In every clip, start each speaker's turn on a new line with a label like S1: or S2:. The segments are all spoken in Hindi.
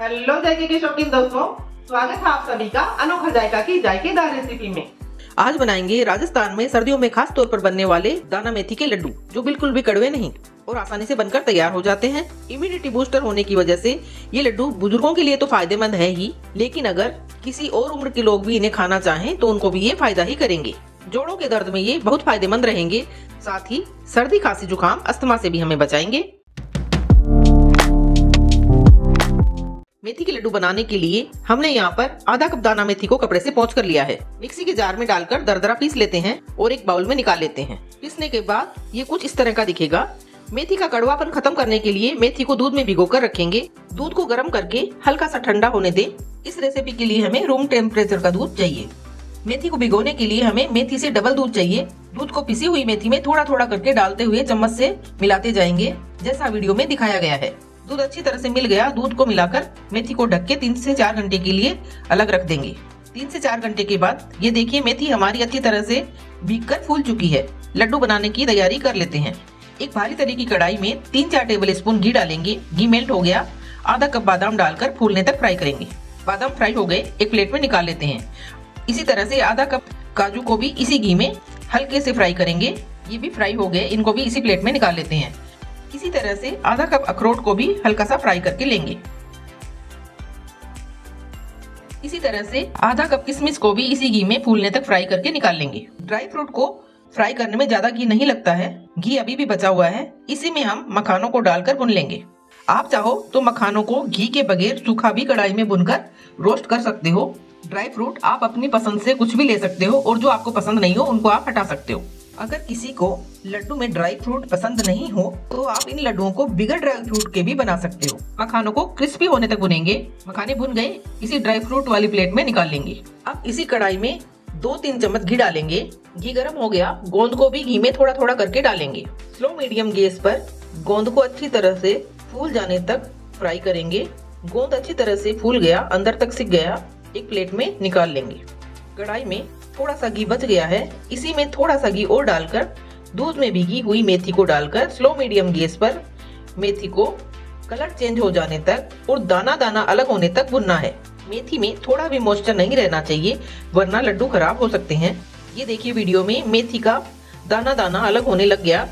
S1: हेलो जायके के शौकीन दोस्तों, स्वागत है आप सभी का अनोखा जायका की जायकेदार रेसिपी में।
S2: आज बनाएंगे राजस्थान में सर्दियों में खास तौर पर बनने वाले दाना मेथी के लड्डू, जो बिल्कुल भी कड़वे नहीं और आसानी से बनकर तैयार हो जाते हैं। इम्यूनिटी बूस्टर होने की वजह से ये लड्डू बुजुर्गों के लिए तो फायदेमंद है ही, लेकिन अगर किसी और उम्र के लोग भी इन्हें खाना चाहें तो उनको भी ये फायदा ही करेंगे। जोड़ों के दर्द में ये बहुत फायदेमंद रहेंगे, साथ ही सर्दी खांसी जुकाम अस्थमा से भी हमें बचाएंगे। मेथी के लड्डू बनाने के लिए हमने यहाँ पर आधा कप दाना मेथी को कपड़े से पोंछ कर लिया है। मिक्सी के जार में डालकर दरदरा पीस लेते हैं और एक बाउल में निकाल लेते हैं। पीसने के बाद ये कुछ इस तरह का दिखेगा। मेथी का कड़वापन खत्म करने के लिए मेथी को दूध में भिगोकर रखेंगे। दूध को गर्म करके हल्का सा ठंडा होने दें। इस रेसिपी के लिए हमें रूम टेम्परेचर का दूध चाहिए। मेथी को भिगोने के लिए हमें मेथी से डबल दूध चाहिए। दूध को पिसी हुई मेथी में थोड़ा थोड़ा करके डालते हुए चम्मच से मिलाते जाएंगे, जैसा वीडियो में दिखाया गया है। दूध अच्छी तरह से मिल गया। दूध को मिलाकर मेथी को ढक के 3 से 4 घंटे के लिए अलग रख देंगे। 3 से 4 घंटे के बाद ये देखिए मेथी हमारी अच्छी तरह से भीगकर फूल चुकी है। लड्डू बनाने की तैयारी कर लेते हैं। एक भारी तरी की कढ़ाई में 3-4 टेबल स्पून घी डालेंगे। घी मेल्ट हो गया, आधा कप बादाम डालकर फूलने तक फ्राई करेंगे। बादाम फ्राई हो गए, एक प्लेट में निकाल लेते हैं। इसी तरह से आधा कप काजू को भी इसी घी में हल्के से फ्राई करेंगे। ये भी फ्राई हो गए, इनको भी इसी प्लेट में निकाल लेते हैं। इसी तरह से आधा कप अखरोट को भी हल्का सा फ्राई करके लेंगे। इसी तरह से आधा कप किशमिश को भी इसी घी में फूलने तक फ्राई करके निकाल लेंगे। ड्राई फ्रूट को फ्राई करने में ज्यादा घी नहीं लगता है, घी अभी भी बचा हुआ है। इसी में हम मखानों को डालकर भून लेंगे। आप चाहो तो मखानों को घी के बगैर सूखा भी कढ़ाई में भूनकर रोस्ट कर सकते हो। ड्राई फ्रूट आप अपनी पसंद से कुछ भी ले सकते हो और जो आपको पसंद नहीं हो उनको आप हटा सकते हो। अगर किसी को लड्डू में ड्राई फ्रूट पसंद नहीं हो तो आप इन लड्डुओं को बिगर ड्राई फ्रूट के भी बना सकते हो। मखानों को क्रिस्पी होने तक भुनेंगे। मखाने भुन गए, इसी ड्राई फ्रूट वाली प्लेट में निकाल लेंगे। अब इसी कढ़ाई में 2-3 चम्मच घी डालेंगे। घी गर्म हो गया, गोंद को भी घी में थोड़ा थोड़ा करके डालेंगे। स्लो मीडियम गैस पर गोंद को अच्छी तरह से फूल जाने तक फ्राई करेंगे। गोंद अच्छी तरह से फूल गया, अंदर तक सिक गया, एक प्लेट में निकाल लेंगे। कढ़ाई में थोड़ा सा घी बच गया है, इसी में थोड़ा सा घी और डालकर दूध में भीगी हुई मेथी को डालकर स्लो मीडियम गैस पर मेथी को कलर चेंज हो जाने तक और दाना दाना अलग होने तक भुनना है। मेथी में थोड़ा भी मॉइस्चर नहीं रहना चाहिए, वरना लड्डू खराब हो सकते हैं। ये देखिए वीडियो में मेथी का दाना दाना अलग होने लग गया।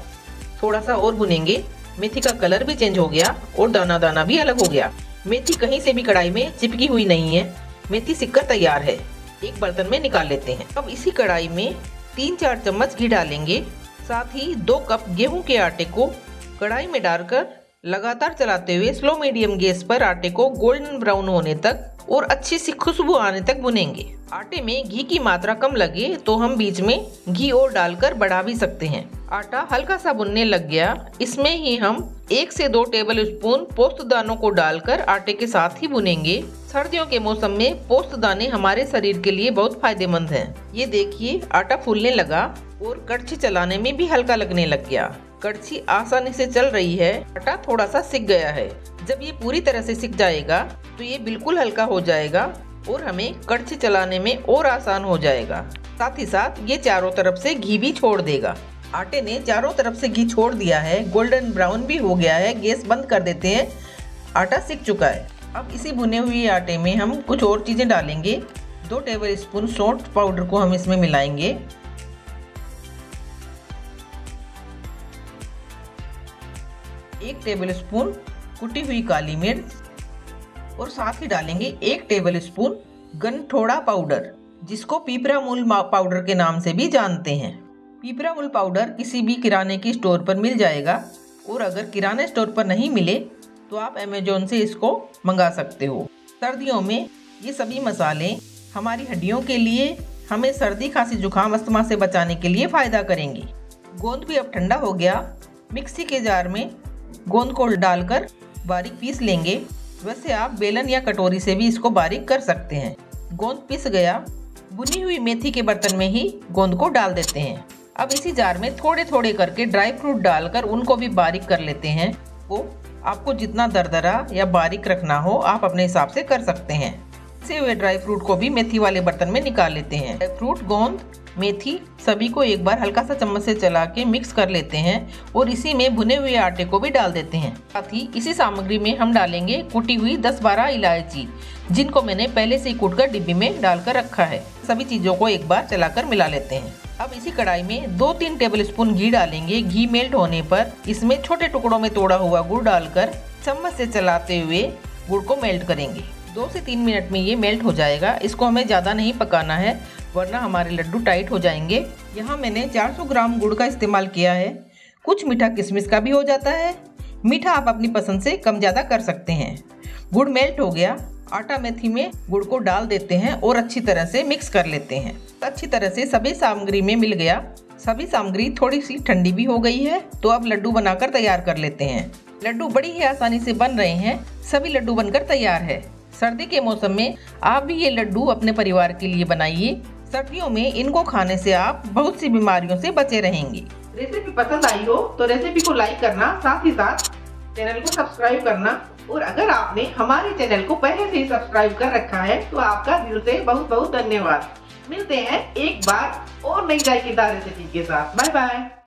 S2: थोड़ा सा और भुनेंगे। मेथी का कलर भी चेंज हो गया और दाना दाना भी अलग हो गया। मेथी कहीं से भी कढ़ाई में चिपकी हुई नहीं है। मेथी सिककर तैयार है, एक बर्तन में निकाल लेते हैं। अब इसी कढ़ाई में 3-4 चम्मच घी डालेंगे। साथ ही 2 कप गेहूं के आटे को कढ़ाई में डालकर लगातार चलाते हुए स्लो मीडियम गैस पर आटे को गोल्डन ब्राउन होने तक और अच्छी सी खुशबू आने तक भुनेंगे। आटे में घी की मात्रा कम लगे तो हम बीच में घी और डालकर बढ़ा भी सकते हैं। आटा हल्का सा भुनने लग गया, इसमें ही हम 1 से 2 टेबल स्पून पोस्त दानों को डालकर आटे के साथ ही भुनेंगे। सर्दियों के मौसम में पोस्त दाने हमारे शरीर के लिए बहुत फायदेमंद हैं। ये देखिए आटा फूलने लगा और कड़छी चलाने में भी हल्का लगने लग गया। कड़छी आसानी से चल रही है। आटा थोड़ा सा सिक गया है। जब ये पूरी तरह से सिक जाएगा तो ये बिल्कुल हल्का हो जाएगा और हमें कड़छी चलाने में और आसान हो जाएगा। साथ ही साथ ये चारों तरफ से घी भी छोड़ देगा। आटे ने चारों तरफ से घी छोड़ दिया है, गोल्डन ब्राउन भी हो गया है। गैस बंद कर देते हैं, आटा सिक चुका है। अब इसी भुने हुए आटे में हम कुछ और चीजें डालेंगे। 2 टेबल स्पून सौंठ पाउडर को हम इसमें मिलाएंगे। 1 टेबल स्पून कुटी हुई काली मिर्च और साथ ही डालेंगे 1 टेबल स्पून गनठोड़ा पाउडर, जिसको पीपरामुल पाउडर के नाम से भी जानते हैं। पीपरामुल पाउडर किसी भी किराने की स्टोर पर मिल जाएगा और अगर किराने स्टोर पर नहीं मिले तो आप अमेज़न से इसको मंगा सकते हो। सर्दियों में ये सभी मसाले हमारी हड्डियों के लिए, हमें सर्दी खांसी जुकाम अस्थमा से बचाने के लिए फ़ायदा करेंगे। गोंद भी अब ठंडा हो गया। मिक्सी के जार में गोंद को डालकर बारीक पीस लेंगे। वैसे आप बेलन या कटोरी से भी इसको बारीक कर सकते हैं। गोंद पिस गया। भुनी हुई मेथी के बर्तन में ही गोंद को डाल देते हैं। अब इसी जार में थोड़े थोड़े करके ड्राई फ्रूट डालकर उनको भी बारीक कर लेते हैं। वो आपको जितना दरदरा या बारीक रखना हो आप अपने हिसाब से कर सकते हैं। पिसे हुए ड्राई फ्रूट को भी मेथी वाले बर्तन में निकाल लेते हैं। ड्राई फ्रूट, गोंद, मेथी, सभी को एक बार हल्का सा चम्मच से चला के मिक्स कर लेते हैं और इसी में भुने हुए आटे को भी डाल देते हैं। साथ ही इसी सामग्री में हम डालेंगे कुटी हुई 10-12 इलायची, जिनको मैंने पहले से ही कूटकर डिब्बी में डालकर रखा है। सभी चीजों को एक बार चलाकर मिला लेते हैं। अब इसी कढ़ाई में 2-3 टेबलस्पून घी डालेंगे। घी मेल्ट होने पर इसमें छोटे टुकड़ों में तोड़ा हुआ गुड़ डालकर चम्मच से चलाते हुए गुड़ को मेल्ट करेंगे। 2 से 3 मिनट में ये मेल्ट हो जाएगा। इसको हमें ज़्यादा नहीं पकाना है, वरना हमारे लड्डू टाइट हो जाएंगे। यहाँ मैंने 400 ग्राम गुड़ का इस्तेमाल किया है। कुछ मीठा किशमिश का भी हो जाता है। मीठा आप अपनी पसंद से कम ज़्यादा कर सकते हैं। गुड़ मेल्ट हो गया। आटा मेथी में गुड़ को डाल देते हैं और अच्छी तरह से मिक्स कर लेते हैं। अच्छी तरह से सभी सामग्री में मिल गया। सभी सामग्री थोड़ी सी ठंडी भी हो गई है, तो अब लड्डू बनाकर तैयार कर लेते हैं। लड्डू बड़ी ही आसानी से बन रहे हैं। सभी लड्डू बनकर तैयार है। सर्दी के मौसम में आप भी ये लड्डू अपने परिवार के लिए बनाइए। सर्दियों में इनको खाने से आप बहुत सी बीमारियों से बचे रहेंगे।
S1: रेसिपी पसंद आई हो तो रेसिपी को लाइक करना, साथ ही साथ चैनल को सब्सक्राइब करना। और अगर आपने हमारे चैनल को पहले से ही सब्सक्राइब कर रखा है तो आपका दिल से बहुत बहुत धन्यवाद। मिलते हैं एक बार और नई जायकेदार रेसिपी के साथ। Bye bye.